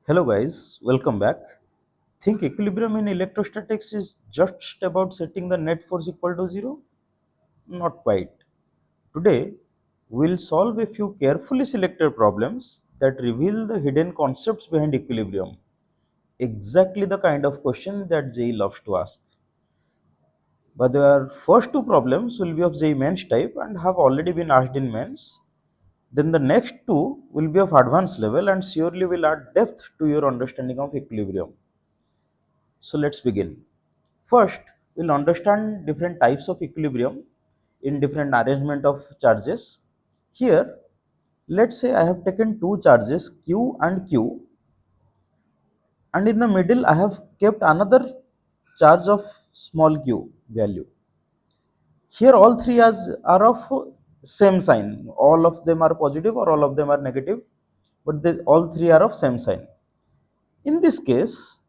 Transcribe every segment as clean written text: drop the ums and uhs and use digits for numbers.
Hello guys, welcome back. Think equilibrium in electrostatics is just about setting the net force equal to zero? Not quite. Today, we'll solve a few carefully selected problems that reveal the hidden concepts behind equilibrium. Exactly the kind of question that JEE loves to ask. But their first two problems will be of JEE Mains type and have already been asked in Mains. Then the next two will be of advanced level and surely will add depth to your understanding of equilibrium. So let's begin. First, we'll understand different types of equilibrium in different arrangement of charges. Here, let's say I have taken two charges Q and Q, and in the middle I have kept another charge of small q value. Here all three are of same sign. All of them are positive or all of them are negative, but all three are of same sign. In this case,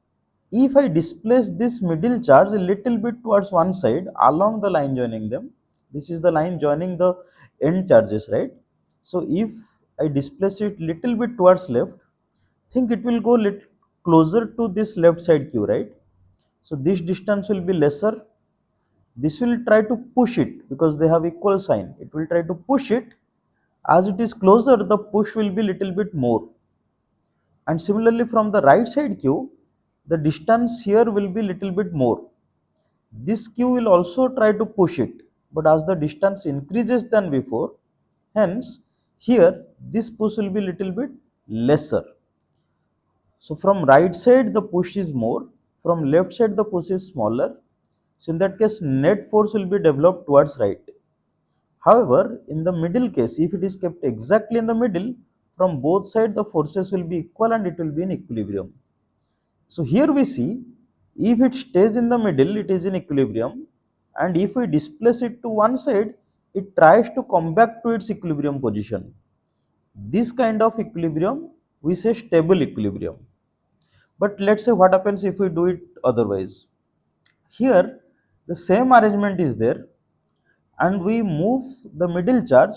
if I displace this middle charge a little bit towards one side along the line joining them, this is the line joining the end charges, right? So if I displace it little bit towards left, think it will go little closer to this left side q, right? So this distance will be lesser. This will try to push it because they have equal sign. It will try to push it. As it is closer, the push will be little bit more. And similarly from the right side q, the distance here will be little bit more. This q will also try to push it, but as the distance increases than before, hence here this push will be little bit lesser. So from right side the push is more, from left side the push is smaller. So in that case net force will be developed towards right. However, in the middle case, if it is kept exactly in the middle, from both sides the forces will be equal and it will be in equilibrium. So here we see, if it stays in the middle, it is in equilibrium, and if we displace it to one side, it tries to come back to its equilibrium position. This kind of equilibrium we say stable equilibrium. But let's say what happens if we do it otherwise. Here the same arrangement is there and we move the middle charge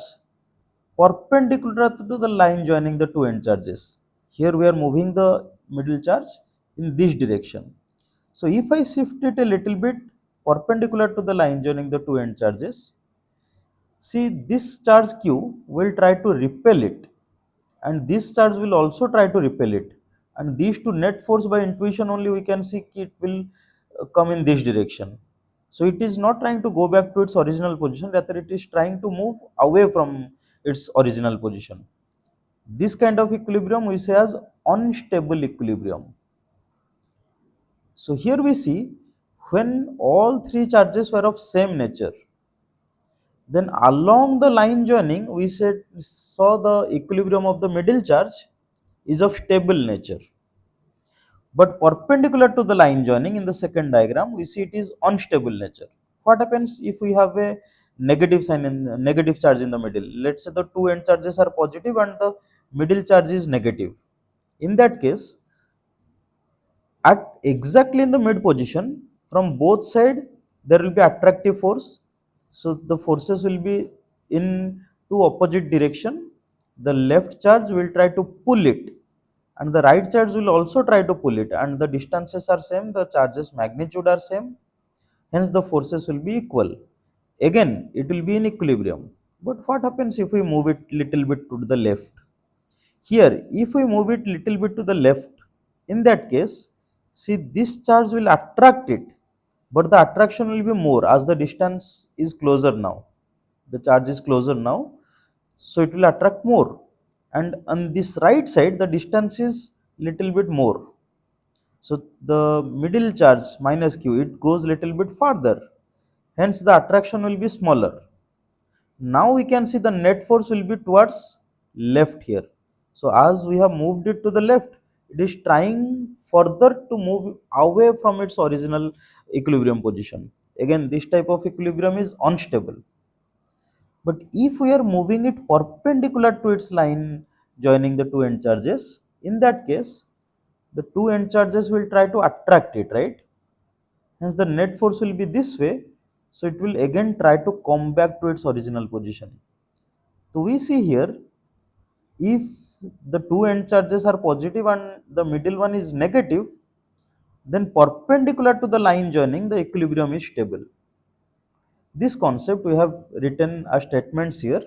perpendicular to the line joining the two end charges. Here we are moving the middle charge in this direction. So if I shift it a little bit perpendicular to the line joining the two end charges, see this charge q will try to repel it and this charge will also try to repel it, and these two net force by intuition only we can see it will come in this direction. So it is not trying to go back to its original position, rather it is trying to move away from its original position. This kind of equilibrium we say as unstable equilibrium. So here we see when all three charges were of same nature, then along the line joining we saw the equilibrium of the middle charge is of stable nature. But perpendicular to the line joining in the second diagram, we see it is unstable nature. What happens if we have a negative sign in negative charge in the middle? Let's say the two end charges are positive and the middle charge is negative. In that case, at exactly in the mid position, from both side there will be attractive force. So the forces will be in two opposite direction. The left charge will try to pull it and the right charge will also try to pull it, and the distances are same, the charges magnitude are same, hence the forces will be equal. Again it will be in equilibrium. But what happens if we move it little bit to the left? Here if we move it little bit to the left, in that case see this charge will attract it, but the attraction will be more as the distance is closer now, the charge is closer now, so it will attract more. And on this right side the distance is little bit more, so the middle charge minus q it goes little bit farther, hence the attraction will be smaller. Now we can see the net force will be towards left here. So as we have moved it to the left, it is trying further to move away from its original equilibrium position. Again this type of equilibrium is unstable. But if we are moving it perpendicular to its line joining the two end charges, in that case the two end charges will try to attract it, right? Hence the net force will be this way, so it will again try to come back to its original position. So we see here If the two end charges are positive and the middle one is negative, then perpendicular to the line joining, the equilibrium is stable. This concept we have written as statements here.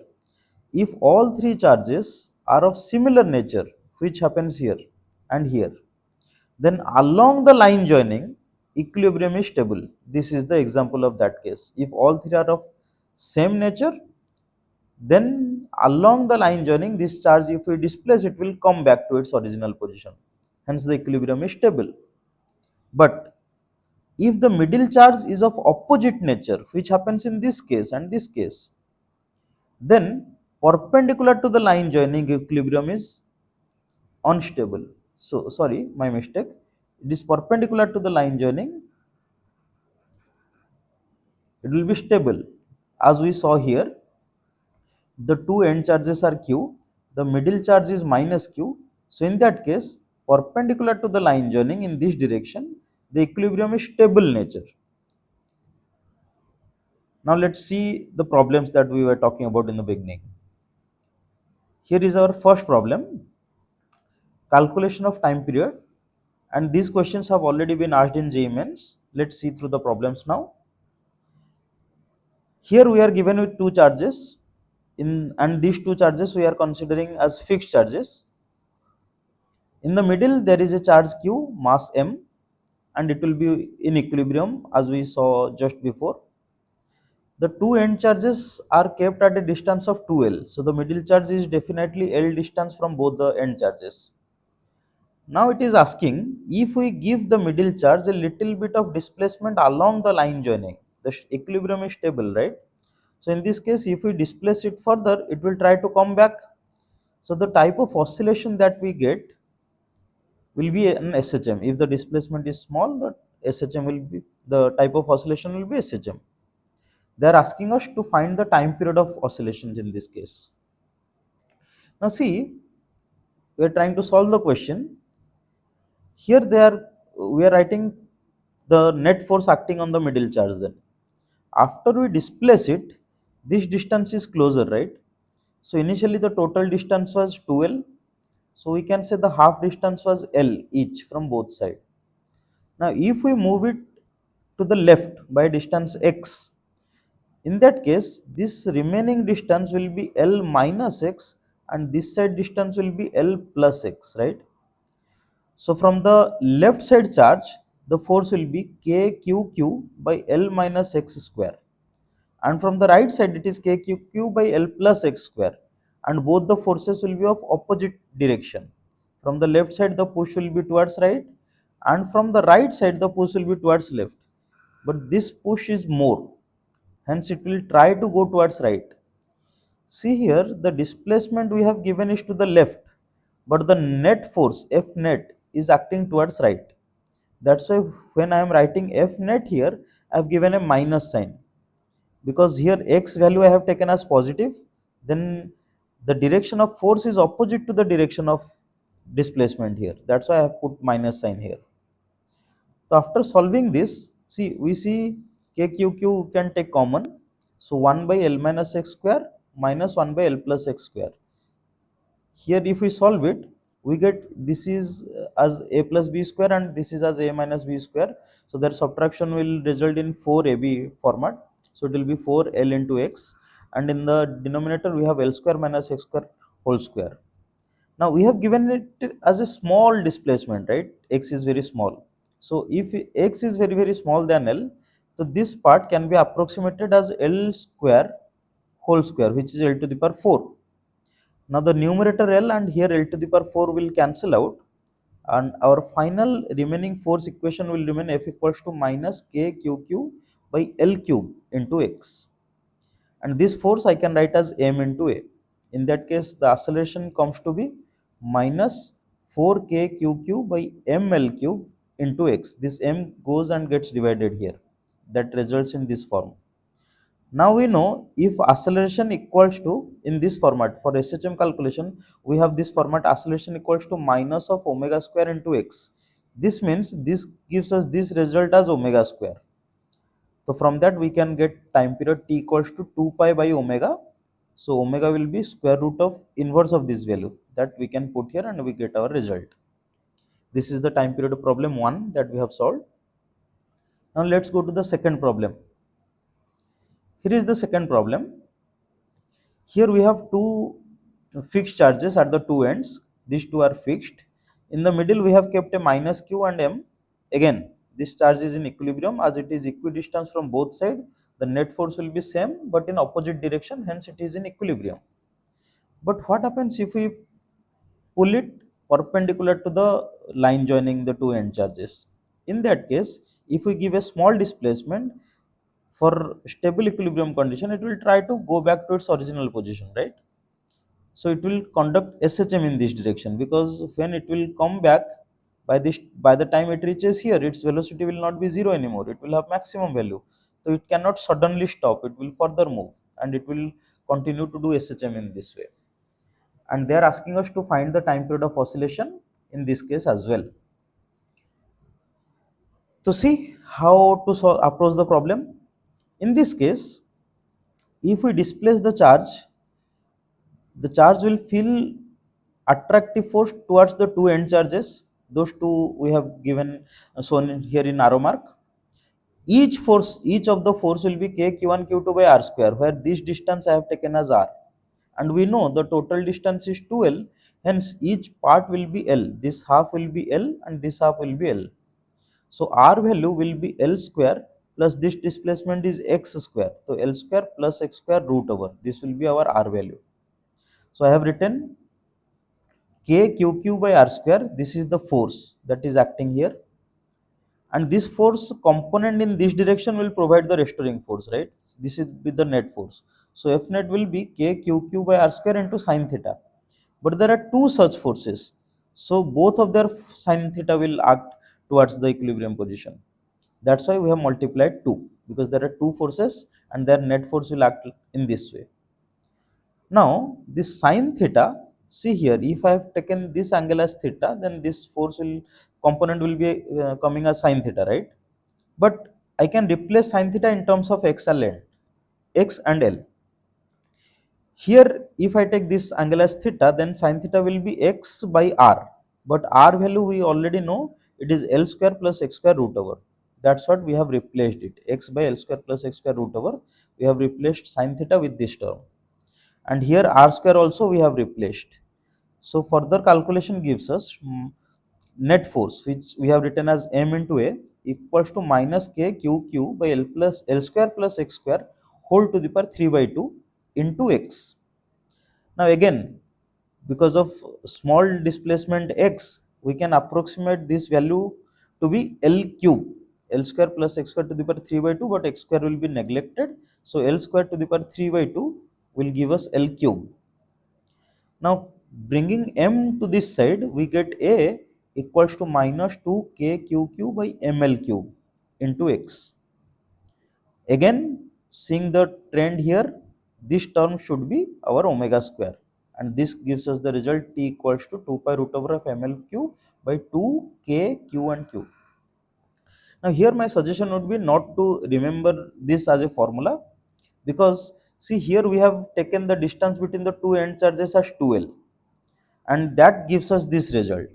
If all three charges are of similar nature, which happens here and here, then along the line joining, equilibrium is stable. This is the example of that case. If all three are of same nature, then along the line joining, this charge, if we displace, it will come back to its original position. Hence the equilibrium is stable. But if the middle charge is of opposite nature, which happens in this case and this case, then perpendicular to the line joining, equilibrium is unstable. So sorry, my mistake. It is perpendicular to the line joining, it will be stable. As we saw here, the two end charges are q, the middle charge is minus q. So in that case, perpendicular to the line joining in this direction, the equilibrium is stable nature. Now let's see the problems that we were talking about in the beginning. Here is our first problem, calculation of time period, and these questions have already been asked in JEE Mains. Let's see through the problems now. Here we are given with two charges and these two charges we are considering as fixed charges. In the middle there is a charge q, mass m, and it will be in equilibrium as we saw just before. The two end charges are kept at a distance of 2L. So the middle charge is definitely L distance from both the end charges. Now it is asking if we give the middle charge a little bit of displacement along the line joining, the equilibrium is stable, right? So in this case, if we displace it further, it will try to come back. So the type of oscillation that we get will be an SHM. If the displacement is small, the SHM will be, the type of oscillation will be SHM. They are asking us to find the time period of oscillations in this case. Now see, we are trying to solve the question. Here we are writing the net force acting on the middle charge then. After we displace it, this distance is closer, right? So initially the total distance was 2L. So we can say the half distance was L each from both sides. Now if we move it to the left by distance x, in that case this remaining distance will be L minus x and this side distance will be L plus x, right? So from the left side charge, the force will be kqq by L minus x square, and from the right side it is kqq by L plus x square, and both the forces will be of opposite direction. From the left side the push will be towards right, and from the right side the push will be towards left. But this push is more, hence it will try to go towards right. See here, the displacement we have given is to the left, but the net force F net is acting towards right. That's why when I am writing F net here, I have given a minus sign, because here x value I have taken as positive, then the direction of force is opposite to the direction of displacement here. That's why I have put minus sign here. So after solving this, see, we see kqq can take common. So 1 by L minus x square minus 1 by L plus x square. Here if we solve it, we get this is as a plus b square and this is as a minus b square. So their subtraction will result in 4ab format. So it will be 4L into x, and in the denominator we have L square minus x square whole square. Now we have given it as a small displacement, right? X is very small. So if x is very small than L, so this part can be approximated as L square whole square, which is L to the power 4. Now the numerator L and here L to the power 4 will cancel out, and our final remaining force equation will remain F equals to minus kqq by L cube into x. And this force I can write as m into a. In that case, the acceleration comes to be minus 4kqq by ml cube into x. This m goes and gets divided here. That results in this form. Now we know if acceleration equals to, in this format for SHM calculation, we have this format acceleration equals to minus of omega square into x. This means this gives us this result as omega square. So from that we can get time period t equals to 2 pi by omega, So omega will be square root of inverse of this value that we can put here and we get our result. This is the time period problem 1 that we have solved. Now let's go to the second problem. Here is the second problem. Here we have two fixed charges at the two ends. These two are fixed. In the middle we have kept a minus q and m. Again, this charge is in equilibrium as it is equidistant from both sides. The net force will be same but in opposite direction, hence it is in equilibrium. But what happens if we pull it perpendicular to the line joining the two end charges? In that case, if we give a small displacement for stable equilibrium condition, it will try to go back to its original position, right? So it will conduct SHM in this direction, because when it will come back by the time it reaches here, its velocity will not be zero anymore. It will have maximum value. So it cannot suddenly stop. It will further move and it will continue to do SHM in this way. And they are asking us to find the time period of oscillation in this case as well. To see how to approach the problem, in this case, if we displace the charge will feel attractive force towards the two end charges. Those two we have given shown here in arrow mark. Each of the force will be k q1 q2 by r square, where this distance I have taken as r, and we know the total distance is 2l. Hence each part will be l. This half will be l and this half will be l. So r value will be l square plus this displacement is x square. So l square plus x square root over. This will be our r value. So I have written k q by r square. This is the force that is acting here, and this force component in this direction will provide the restoring force, right? This is with the net force. So F net will be k q by r square into sine theta. But there are two such forces, so both of their sine theta will act towards the equilibrium position. That's why we have multiplied 2, because there are two forces and their net force will act in this way. Now this sine theta, see here, if I have taken this angle as theta, then this force will component will be coming as sine theta, right? But I can replace sine theta in terms of x and l. X and L. Here, if I take this angle as theta, then sine theta will be x by r. But r value we already know, it is l square plus x square root over. That's what we have replaced it. X by l square plus x square root over. We have replaced sine theta with this term. And here r square also we have replaced. So further calculation gives us net force, which we have written as m into a, equals to minus k q by l square plus x square whole to the power 3 by 2 into x. Now again, because of small displacement x, we can approximate this value to be l cube, l square plus x square to the power 3 by 2, but x square will be neglected. So l square to the power 3 by 2 will give us l cube. Now bringing m to this side, we get a equals to minus 2 k q by ml cube into x. Again, seeing the trend here, this term should be our omega square, and this gives us the result t equals to 2 pi root over of ml cube by 2 k q and q. Now here my suggestion would be not to remember this as a formula, because see here we have taken the distance between the two end charges as 2l, and that gives us this result.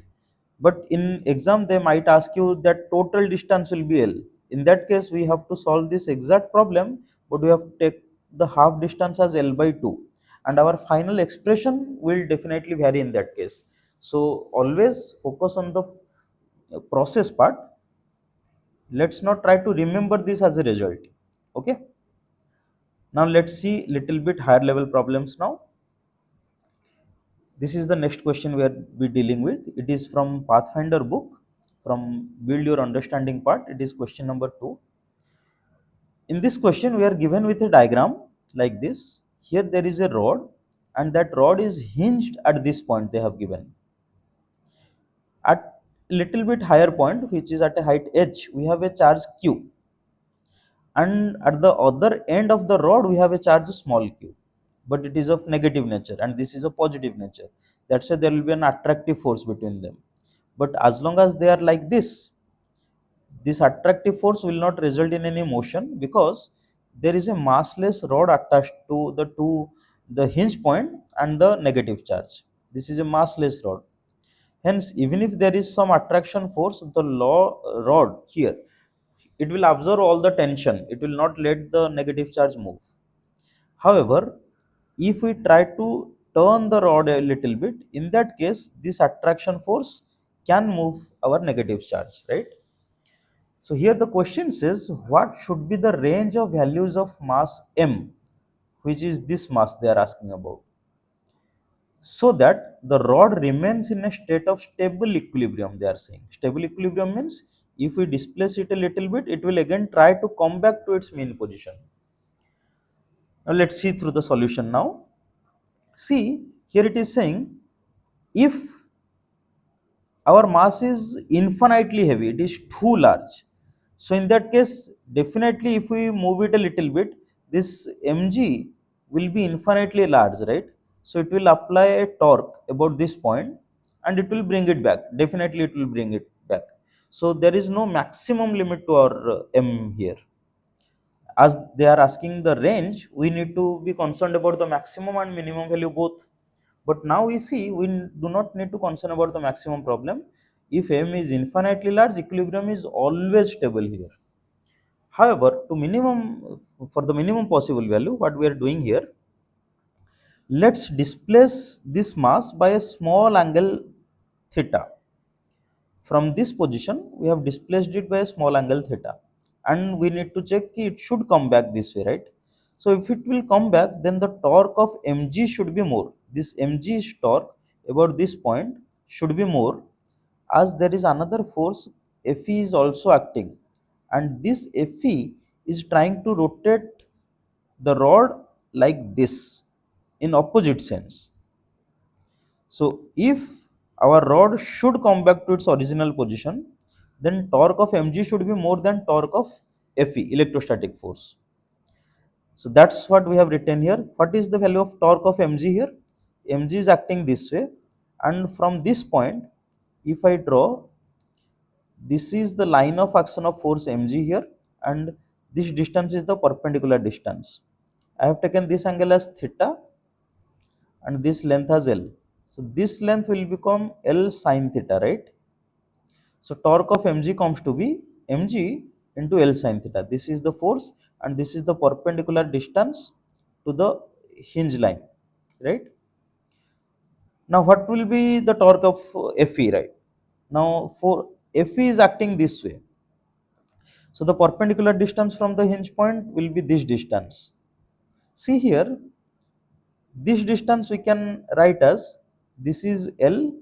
But in exam they might ask you that total distance will be l. In that case we have to solve this exact problem, but we have to take the half distance as l by 2, and our final expression will definitely vary in that case. So always focus on the process part. Let's not try to remember this as a result. Okay, now let's see little bit higher level problems now. This is the next question we are dealing with. It is from Pathfinder book, from Build Your Understanding part. It is question number 2. In this question, we are given with a diagram like this. Here there is a rod, and that rod is hinged at this point they have given. At a little bit higher point, which is at a height h, we have a charge q, and at the other end of the rod we have a charge small q, but it is of negative nature and this is a positive nature. That's why there will be an attractive force between them. But as long as they are like this attractive force will not result in any motion, because there is a massless rod attached to the two the hinge point and the negative charge. This is a massless rod. Hence, even if there is some attraction force, the rod here, it will absorb all the tension. It will not let the negative charge move. However, if we try to turn the rod a little bit, in that case, this attraction force can move our negative charge, right? So here the question says, what should be the range of values of mass m, which is this mass they are asking about, so that the rod remains in a state of stable equilibrium, they are saying. Stable equilibrium means if we displace it a little bit, it will again try to come back to its mean position. Now let's see through the solution now. See, here it is saying, if our mass is infinitely heavy, it is too large. So in that case, definitely if we move it a little bit, this mg will be infinitely large, right? So it will apply a torque about this point and it will bring it back. Definitely it will bring it back. So there is no maximum limit to our m here. As they are asking the range, we need to be concerned about the maximum and minimum value both. But now we see we do not need to concern about the maximum problem. If m is infinitely large, equilibrium is always stable here. However, to minimum, for the minimum possible value, what we are doing here, let's displace this mass by a small angle theta. From this position, we have displaced it by a small angle theta, and we need to check it should come back this way, right? So if it will come back, then the torque of mg should be more. This mg's torque about this point should be more, as there is another force Fe is also acting, and this Fe is trying to rotate the rod like this in opposite sense. So if our rod should come back to its original position, then torque of mg should be more than torque of Fe, electrostatic force. So that's what we have written here. What is the value of torque of mg here? Mg is acting this way, and from this point, if I draw, this is the line of action of force mg here, and this distance is the perpendicular distance. I have taken this angle as theta and this length as L. So this length will become L sine theta, right? So torque of mg comes to be mg into L sine theta. This is the force and this is the perpendicular distance to the hinge line, right? Now what will be the torque of Fe, right? Now for Fe is acting this way. So the perpendicular distance from the hinge point will be this distance. See here, this distance we can write as, this is L.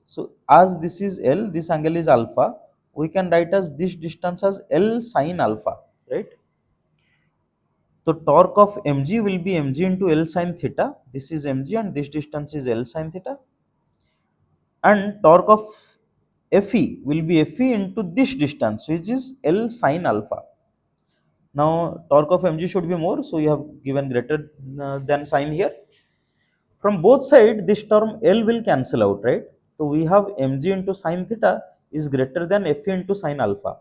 So as this is L, this angle is alpha, we can write as this distance as L sine alpha, right? So torque of mg will be mg into L sine theta. This is mg and this distance is L sine theta. And torque of Fe will be Fe into this distance, which is L sine alpha. Now torque of mg should be more, so you have given greater than sign here. From both sides, this term L will cancel out, right? So we have mg into sine theta is greater than Fe into sine alpha.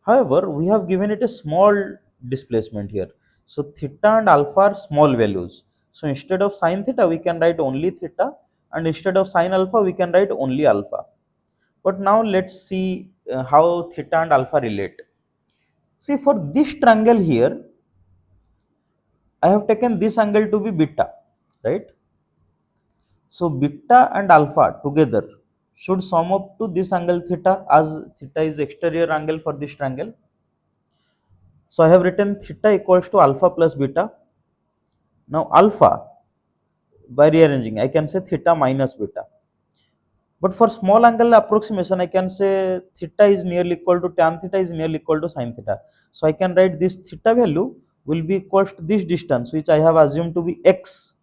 However, we have given it a small displacement here. So theta and alpha are small values. So instead of sine theta, we can write only theta, and instead of sine alpha, we can write only alpha. But now let's see how theta and alpha relate. See, for this triangle here, I have taken this angle to be beta, right? So beta and alpha together should sum up to this angle theta, as theta is exterior angle for this triangle. So I have written theta equals to alpha plus beta. Now alpha, by rearranging, I can say theta minus beta. But for small angle approximation, I can say theta is nearly equal to tan theta is nearly equal to sin theta. So I can write this theta value will be equals to this distance, which I have assumed to be x,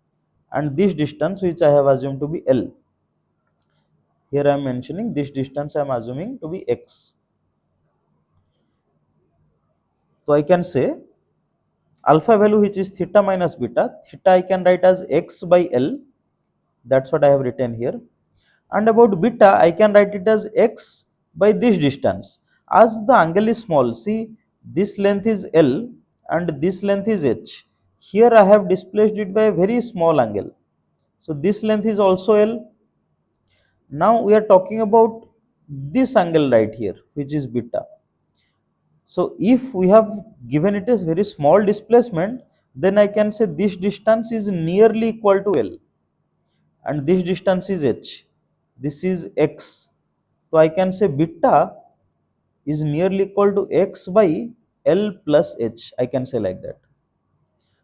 and this distance which I have assumed to be L. Here I am mentioning this distance I am assuming to be x. So I can say alpha value, which is theta minus beta, theta I can write as x by L. That's what I have written here. And about beta, I can write it as x by this distance. As the angle is small, see, this length is L and this length is h. Here I have displaced it by a very small angle. So this length is also L. Now we are talking about this angle right here, which is beta. So if we have given it a very small displacement, then I can say this distance is nearly equal to L, and this distance is H. This is X. So I can say beta is nearly equal to X by L plus H. I can say like that.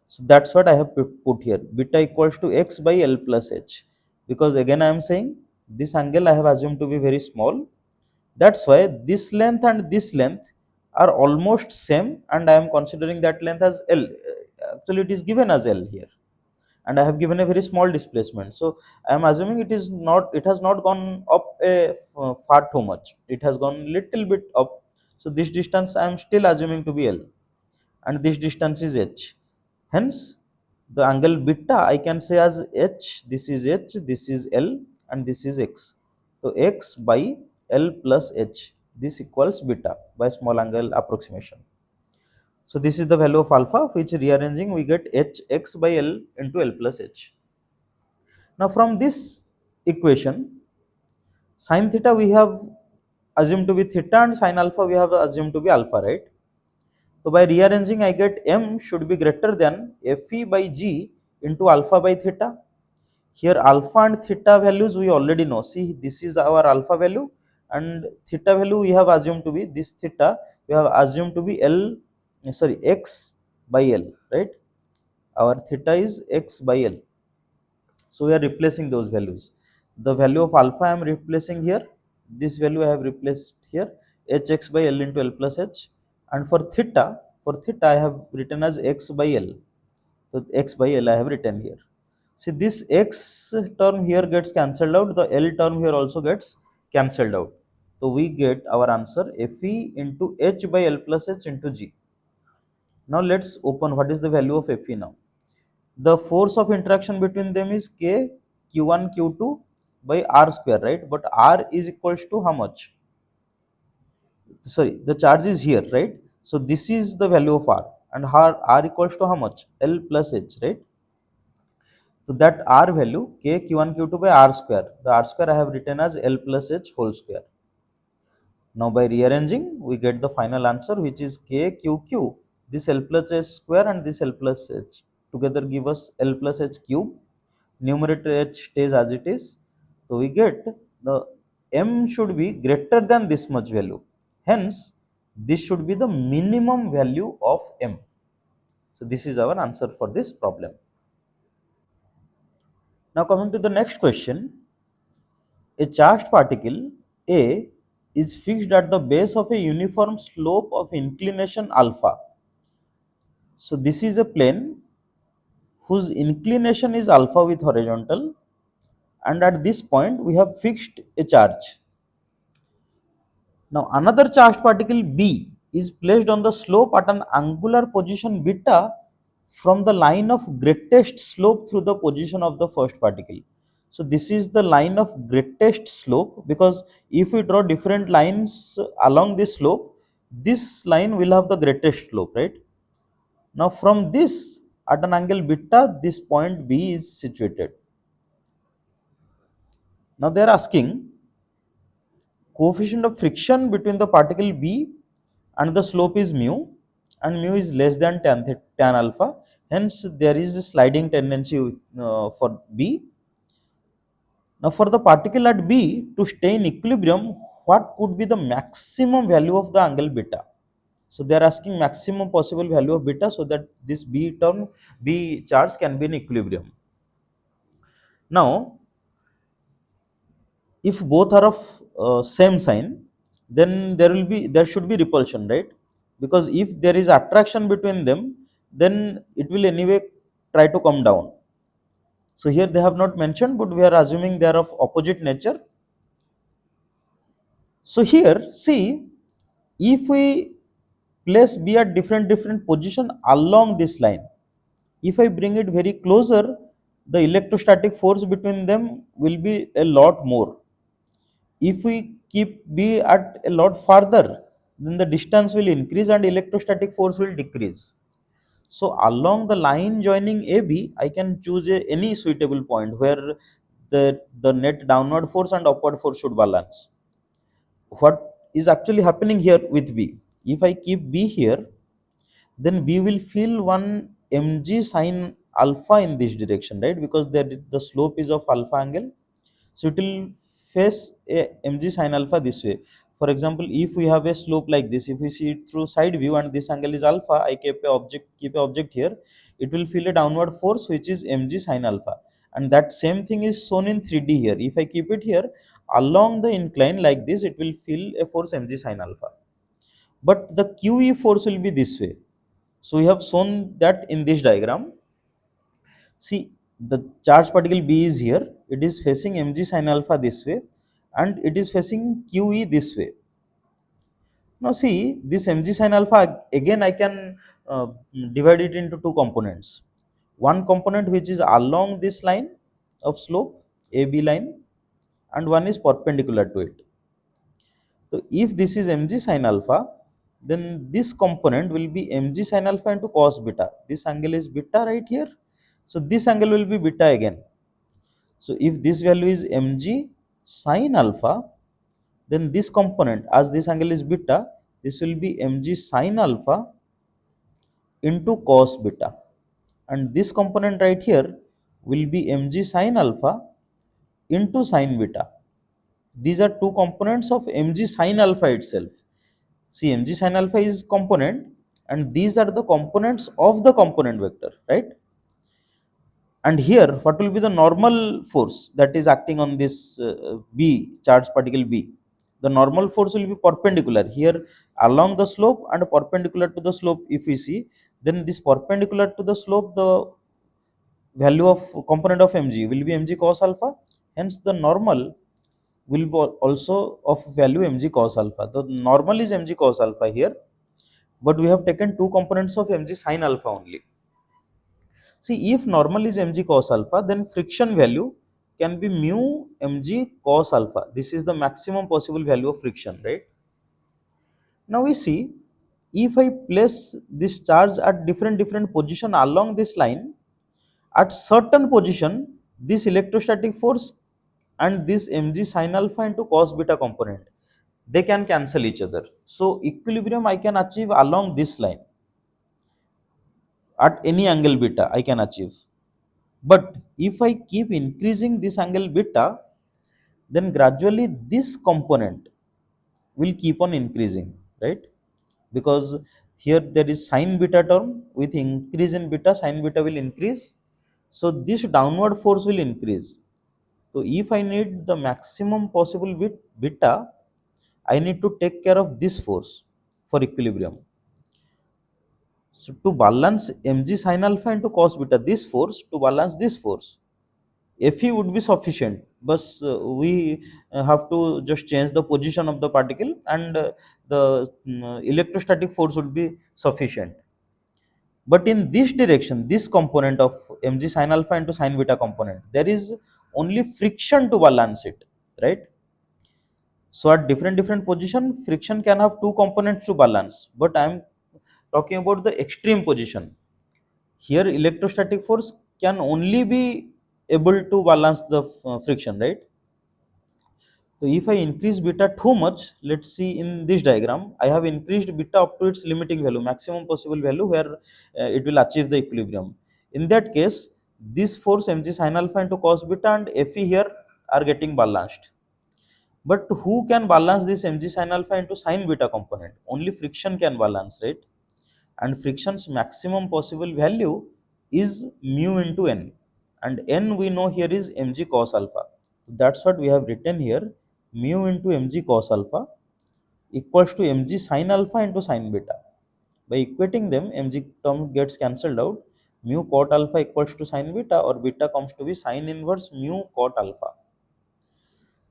So that's what I have put here. Beta equals to X by L plus H. Because again I am saying this angle I have assumed to be very small. That's why this length and this length are almost same, and I am considering that length as L. Actually it is given as L here, and I have given a very small displacement. So I am assuming it has not gone up far too much. It has gone little bit up. So this distance I am still assuming to be L, and this distance is H. Hence, the angle beta I can say as H, this is L, and this is X. So X by L plus H, this equals beta by small angle approximation. So this is the value of alpha, which rearranging we get Hx by L into L plus H. Now from this equation, sin theta we have assumed to be theta, and sin alpha we have assumed to be alpha, right? So by rearranging, I get m should be greater than Fe by g into alpha by theta. Here alpha and theta values we already know. See, this is our alpha value, and theta value we have assumed to be this theta. We have assumed to be x by L, right? Our theta is x by L. So we are replacing those values. The value of alpha I am replacing here. This value I have replaced here. Hx by L into L plus H. And for theta I have written as x by L. So x by L I have written here. See, this x term here gets cancelled out. The L term here also gets cancelled out. So we get our answer Fe into H by L plus H into G. Now let's open what is the value of Fe now. The force of interaction between them is K Q1 Q2 by R square, right? But R is equals to how much? Sorry, the charge is here, right? So this is the value of R, and R equals to how much? L plus H, right? So that R value K Q1 Q2 by R square. The R square I have written as L plus H whole square. Now by rearranging, we get the final answer, which is K Q Q. This L plus H square and this L plus H together give us L plus H cube. Numerator H stays as it is. So we get the M should be greater than this much value. Hence, this should be the minimum value of M. So this is our answer for this problem. Now coming to the next question. A charged particle A is fixed at the base of a uniform slope of inclination alpha. So this is a plane whose inclination is alpha with horizontal, and at this point we have fixed a charge. Now another charged particle B is placed on the slope at an angular position beta from the line of greatest slope through the position of the first particle. So this is the line of greatest slope, because if we draw different lines along this slope, this line will have the greatest slope, right? Now from this at an angle beta, this point B is situated. Now they are asking coefficient of friction between the particle B and the slope is mu, and mu is less than tan alpha. Hence there is a sliding tendency for B. Now for the particle at B to stay in equilibrium, what could be the maximum value of the angle beta? So they are asking maximum possible value of beta, so that this B charge can be in equilibrium. Now if both are of same sign, then there should be repulsion, right? Because if there is attraction between them, then it will anyway try to come down. So here they have not mentioned, but we are assuming they are of opposite nature. So here see, if we place B at different position along this line, if I bring it very closer, the electrostatic force between them will be a lot more. If we keep B at a lot farther, then the distance will increase and electrostatic force will decrease. So along the line joining AB, I can choose any suitable point where the net downward force and upward force should balance. What is actually happening here with B? If I keep B here, then B will feel one mg sine alpha in this direction, right? Because the slope is of alpha angle. So it will face a mg sine alpha this way. For example, if we have a slope like this, if we see it through side view and this angle is alpha, I keep a object here, it will feel a downward force which is mg sine alpha. And that same thing is shown in 3D here. If I keep it here, along the incline like this, it will feel a force mg sine alpha. But the QE force will be this way. So we have shown that in this diagram. See, the charge particle B is here, it is facing mg sin alpha this way and it is facing QE this way. Now see, this mg sin alpha, again I can divide it into two components. One component which is along this line of slope, AB line, and one is perpendicular to it. So if this is mg sin alpha, then this component will be mg sin alpha into cos beta. This angle is beta right here. So this angle will be beta again. So if this value is mg sin alpha, then this component, as this angle is beta, this will be mg sin alpha into cos beta. And this component right here will be mg sin alpha into sin beta. These are two components of mg sin alpha itself. See, mg sin alpha is component and these are the components of the component vector, right? And here, what will be the normal force that is acting on this B, charge particle B? The normal force will be perpendicular. Here, along the slope and perpendicular to the slope, if we see, then this perpendicular to the slope, the value of component of mg will be mg cos alpha. Hence, the normal will be also of value mg cos alpha. The normal is mg cos alpha here, but we have taken two components of mg sin alpha only. See, if normal is mg cos alpha, then friction value can be mu mg cos alpha. This is the maximum possible value of friction, right? Now we see, if I place this charge at different position along this line, at certain position, this electrostatic force and this mg sin alpha into cos beta component, they can cancel each other. So equilibrium I can achieve along this line. At any angle beta I can achieve. But if I keep increasing this angle beta, then gradually this component will keep on increasing, right? Because here there is sin beta term, with increase in beta, sin beta will increase. So this downward force will increase. So if I need the maximum possible beta, I need to take care of this force for equilibrium. So to balance mg sin alpha into cos beta, this force to balance this force, Fe would be sufficient, but we have to just change the position of the particle and the electrostatic force would be sufficient. But in this direction, this component of mg sin alpha into sin beta component, there is only friction to balance it, right? So at different position, friction can have two components to balance, but I am talking about the extreme position. Here electrostatic force can only be able to balance the friction, right? So if I increase beta too much, let's see in this diagram, I have increased beta up to its limiting value, maximum possible value where it will achieve the equilibrium. In that case, this force mg sin alpha into cos beta and Fe here are getting balanced. But who can balance this mg sin alpha into sin beta component? Only friction can balance, right? And friction's maximum possible value is mu into n, and n we know here is mg cos alpha. So that's what we have written here, mu into mg cos alpha equals to mg sin alpha into sin beta. By equating them, mg term gets cancelled out, mu cot alpha equals to sin beta, or beta comes to be sin inverse mu cot alpha.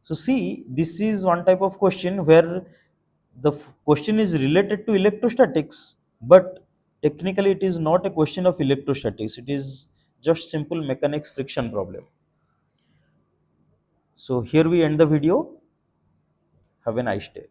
So see, this is one type of question where the question is related to electrostatics, but technically it is not a question of electrostatics. It is just simple mechanics friction problem. So here we end the video. Have a nice day.